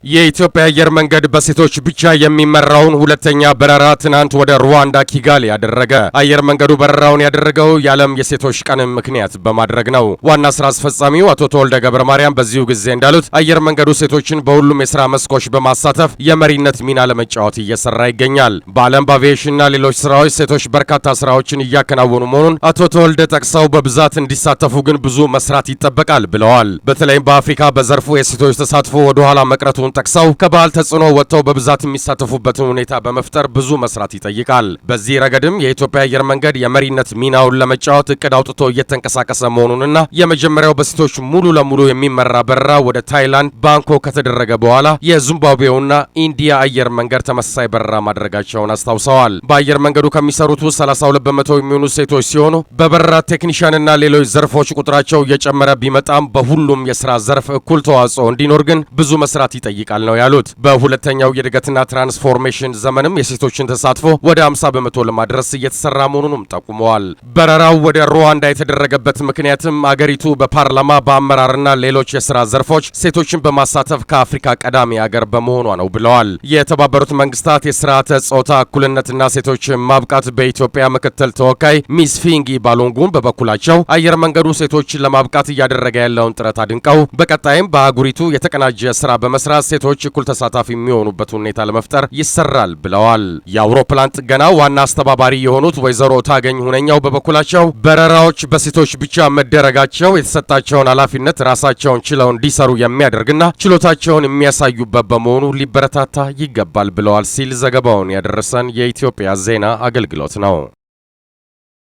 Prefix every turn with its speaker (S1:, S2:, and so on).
S1: የኢትዮጵያ አየር መንገድ በሴቶች ብቻ የሚመራውን ሁለተኛ በረራ ትናንት ወደ ሩዋንዳ ኪጋሊ ያደረገ። አየር መንገዱ በረራውን ያደረገው የዓለም የሴቶች ቀንን ምክንያት በማድረግ ነው። ዋና ስራ አስፈጻሚው አቶ ተወልደ ገብረ ማርያም በዚሁ ጊዜ እንዳሉት አየር መንገዱ ሴቶችን በሁሉም የስራ መስኮች በማሳተፍ የመሪነት ሚና ለመጫወት እየሰራ ይገኛል። በዓለም በአቪዬሽንና ሌሎች ስራዎች ሴቶች በርካታ ስራዎችን እያከናወኑ መሆኑን አቶ ተወልደ ጠቅሰው በብዛት እንዲሳተፉ ግን ብዙ መስራት ይጠበቃል ብለዋል። በተለይም በአፍሪካ በዘርፉ የሴቶች ተሳትፎ ወደ ኋላ መቅረቱን ጠቅሰው ከባህል ተጽዕኖ ወጥተው በብዛት የሚሳተፉበትን ሁኔታ በመፍጠር ብዙ መስራት ይጠይቃል። በዚህ ረገድም የኢትዮጵያ አየር መንገድ የመሪነት ሚናውን ለመጫወት እቅድ አውጥቶ እየተንቀሳቀሰ መሆኑንና የመጀመሪያው በሴቶች ሙሉ ለሙሉ የሚመራ በረራ ወደ ታይላንድ ባንኮክ ከተደረገ በኋላ የዚምባብዌውና ኢንዲያ አየር መንገድ ተመሳሳይ በረራ ማድረጋቸውን አስታውሰዋል። በአየር መንገዱ ከሚሰሩት 32 በመቶ የሚሆኑ ሴቶች ሲሆኑ በበረራ ቴክኒሻንና ሌሎች ዘርፎች ቁጥራቸው እየጨመረ ቢመጣም በሁሉም የስራ ዘርፍ እኩል ተዋጽኦ እንዲኖር ግን ብዙ መስራት ይጠይቃል ነው ያሉት። በሁለተኛው የእድገትና ትራንስፎርሜሽን ዘመንም የሴቶችን ተሳትፎ ወደ 50 በመቶ ለማድረስ እየተሰራ መሆኑንም ጠቁመዋል። በረራው ወደ ሩዋንዳ የተደረገበት ምክንያትም አገሪቱ በፓርላማ በአመራርና ሌሎች የስራ ዘርፎች ሴቶችን በማሳተፍ ከአፍሪካ ቀዳሚ አገር በመሆኗ ነው ብለዋል። የተባበሩት መንግስታት የስርዓተ ጾታ እኩልነትና ሴቶችን ማብቃት በኢትዮጵያ ምክትል ተወካይ ሚስ ፊንጊ ባሎንጉን በበኩላቸው አየር መንገዱ ሴቶችን ለማብቃት እያደረገ ያለውን ጥረት አድንቀው በቀጣይም በአህጉሪቱ የተቀናጀ ስራ በመስራት ሴቶች እኩል ተሳታፊ የሚሆኑበት ሁኔታ ለመፍጠር ይሰራል ብለዋል። የአውሮፕላን ጥገና ዋና አስተባባሪ የሆኑት ወይዘሮ ታገኝ ሁነኛው በበኩላቸው በረራዎች በሴቶች ብቻ መደረጋቸው የተሰጣቸውን ኃላፊነት ራሳቸውን ችለው እንዲሰሩ የሚያደርግና ችሎታቸውን የሚያሳዩበት በመሆኑ ሊበረታታ ይገባል ብለዋል ሲል ዘገባውን ያደረሰን የኢትዮጵያ ዜና አገልግሎት ነው።